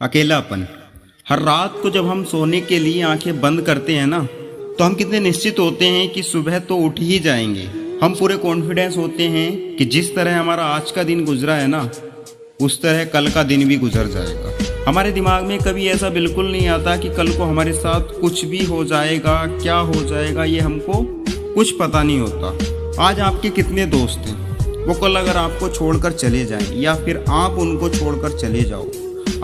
अकेलापन। हर रात को जब हम सोने के लिए आंखें बंद करते हैं ना, तो हम कितने निश्चित होते हैं कि सुबह तो उठ ही जाएंगे। हम पूरे कॉन्फिडेंस होते हैं कि जिस तरह हमारा आज का दिन गुजरा है ना, उस तरह कल का दिन भी गुजर जाएगा। हमारे दिमाग में कभी ऐसा बिल्कुल नहीं आता कि कल को हमारे साथ कुछ भी हो जाएगा, क्या हो जाएगा ये हमको कुछ पता नहीं होता। आज आपके कितने दोस्त हैं, वो कल अगर आपको छोड़कर चले जाएं या फिर आप उनको छोड़कर चले जाओ,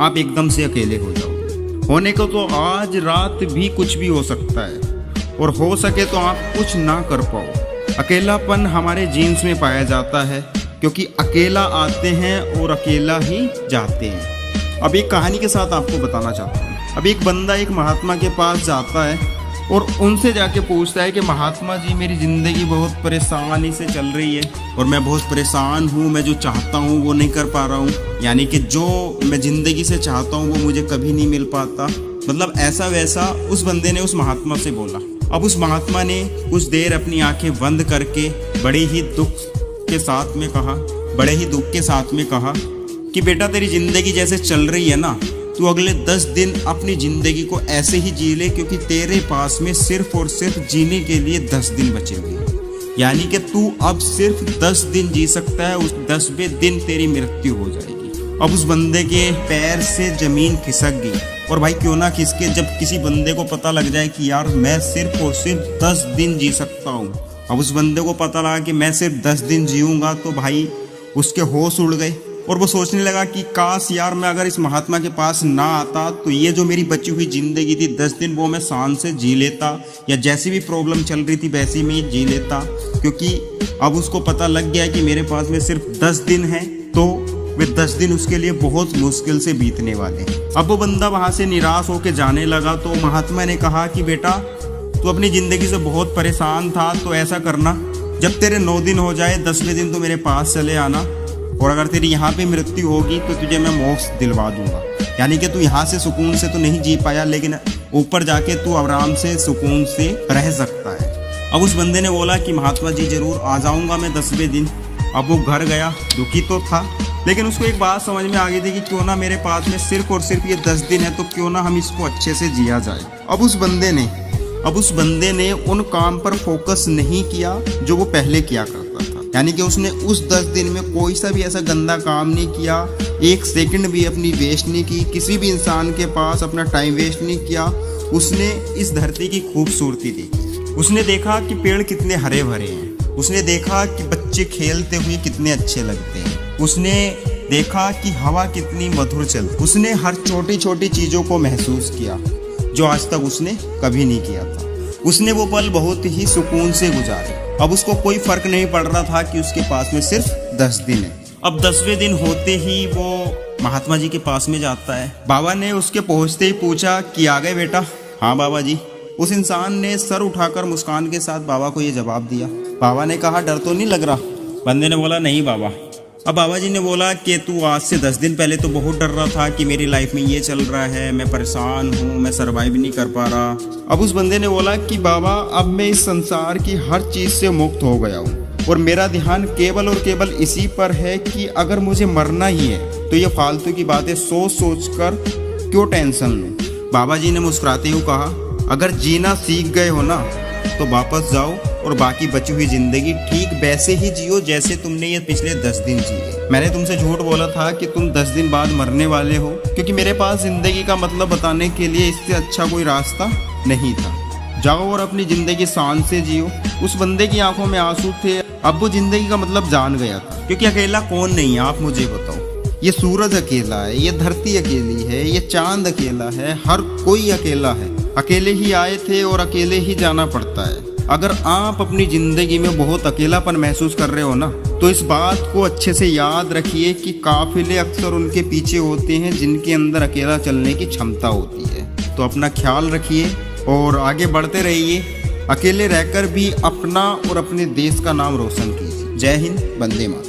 आप एकदम से अकेले हो जाओ। होने को तो आज रात भी कुछ भी हो सकता है और हो सके तो आप कुछ ना कर पाओ। अकेलापन हमारे जीन्स में पाया जाता है, क्योंकि अकेला आते हैं और अकेला ही जाते हैं। अब एक कहानी के साथ आपको बताना चाहता हूँ। अब एक बंदा एक महात्मा के पास जाता है और उनसे जाके पूछता है कि महात्मा जी, मेरी ज़िंदगी बहुत परेशानी से चल रही है और मैं बहुत परेशान हूँ। मैं जो चाहता हूँ वो नहीं कर पा रहा हूँ, यानी कि जो मैं ज़िंदगी से चाहता हूँ वो मुझे कभी नहीं मिल पाता। मतलब ऐसा वैसा उस बंदे ने उस महात्मा से बोला। अब उस महात्मा ने कुछ देर अपनी आंखें बंद करके बड़े ही दुख के साथ में कहा कि बेटा, तेरी ज़िंदगी जैसे चल रही है ना, तू अगले 10 दिन अपनी ज़िंदगी को ऐसे ही जी ले, क्योंकि तेरे पास में सिर्फ और सिर्फ जीने के लिए 10 दिन बचे हुए। यानी कि तू अब सिर्फ 10 दिन जी सकता है, उस 10वें दिन तेरी मृत्यु हो जाएगी। अब उस बंदे के पैर से ज़मीन खिसक गई। और भाई क्यों ना खिसके, जब किसी बंदे को पता लग जाए कि यार मैं सिर्फ और सिर्फ 10 दिन जी सकता हूँ। अब उस बंदे को पता लगा कि मैं सिर्फ 10 दिन जीऊँगा, तो भाई उसके होश उड़ गए और वो सोचने लगा कि काश यार मैं अगर इस महात्मा के पास ना आता तो ये जो मेरी बची हुई ज़िंदगी थी 10 दिन, वो मैं शान से जी लेता, या जैसी भी प्रॉब्लम चल रही थी वैसी में जी लेता। क्योंकि अब उसको पता लग गया कि मेरे पास में सिर्फ 10 दिन है, तो वे 10 दिन उसके लिए बहुत मुश्किल से बीतने वाले हैं। अब वो बंदा वहाँ से निराश होकर जाने लगा। तो महात्मा ने कहा कि बेटा, तू अपनी ज़िंदगी से बहुत परेशान था, तो ऐसा करना, जब तेरे 9 दिन हो जाए 10वें दिन तो मेरे पास चले आना, और अगर तेरी यहाँ पे मृत्यु होगी तो तुझे मैं मोक्ष दिलवा दूंगा। यानी कि तू यहाँ से सुकून से तो नहीं जी पाया, लेकिन ऊपर जाके तू आराम से सुकून से रह सकता है। अब उस बंदे ने बोला कि महात्मा जी, जरूर आ जाऊंगा मैं 10वें दिन। अब वो घर गया, दुखी तो था, लेकिन उसको एक बात समझ में आ गई थी कि क्यों ना मेरे पास में सिर्फ और सिर्फ ये 10 दिन है, तो क्यों ना हम इसको अच्छे से जिया जाए। अब उस बंदे ने उन काम पर फोकस नहीं किया जो वो पहले किया करता था। यानी कि उसने उस 10 दिन में कोई सा भी ऐसा गंदा काम नहीं किया, 1 सेकंड भी अपनी वेस्ट नहीं की, किसी भी इंसान के पास अपना टाइम वेस्ट नहीं किया। उसने इस धरती की खूबसूरती देखी, उसने देखा कि पेड़ कितने हरे भरे हैं, उसने देखा कि बच्चे खेलते हुए कितने अच्छे लगते हैं, उसने देखा कि हवा कितनी मधुर चलती। उसने हर छोटी छोटी चीज़ों को महसूस किया जो आज तक उसने कभी नहीं किया था। उसने वो पल बहुत ही सुकून से गुजारे। अब उसको कोई फर्क नहीं पड़ रहा था कि उसके पास में सिर्फ 10 दिन है। अब 10वें दिन होते ही वो महात्मा जी के पास में जाता है। बाबा ने उसके पहुंचते ही पूछा कि आ गए बेटा? हाँ बाबा जी। उस इंसान ने सर उठाकर मुस्कान के साथ बाबा को ये जवाब दिया। बाबा ने कहा, डर तो नहीं लग रहा? बंदे ने बोला, नहीं बाबा। अब बाबा जी ने बोला कि तू आज से 10 दिन पहले तो बहुत डर रहा था कि मेरी लाइफ में ये चल रहा है, मैं परेशान हूँ, मैं सर्वाइव नहीं कर पा रहा। अब उस बंदे ने बोला कि बाबा, अब मैं इस संसार की हर चीज़ से मुक्त हो गया हूँ और मेरा ध्यान केवल और केवल इसी पर है कि अगर मुझे मरना ही है तो ये फालतू की बातें सोच कर क्यों टेंशन लूँ। बाबा जी ने मुस्कुराते हुए कहा, अगर जीना सीख गए हो ना तो वापस जाओ और बाकी बची हुई ज़िंदगी ठीक वैसे ही जियो जैसे तुमने ये पिछले 10 दिन जिए। मैंने तुमसे झूठ बोला था कि तुम 10 दिन बाद मरने वाले हो, क्योंकि मेरे पास ज़िंदगी का मतलब बताने के लिए इससे अच्छा कोई रास्ता नहीं था। जाओ और अपनी ज़िंदगी शान से जियो। उस बंदे की आंखों में आंसू थे। अब वो ज़िंदगी का मतलब जान गया था, क्योंकि अकेला कौन नहीं है, आप मुझे बताओ। ये सूरज अकेला है, ये धरती अकेली है, ये चांद अकेला है, हर कोई अकेला है। अकेले ही आए थे और अकेले ही जाना पड़ता है। अगर आप अपनी ज़िंदगी में बहुत अकेलापन महसूस कर रहे हो ना, तो इस बात को अच्छे से याद रखिए कि काफिले अक्सर उनके पीछे होते हैं जिनके अंदर अकेला चलने की क्षमता होती है। तो अपना ख्याल रखिए और आगे बढ़ते रहिए। अकेले रहकर भी अपना और अपने देश का नाम रोशन कीजिए। जय हिंद, वंदे मातरम।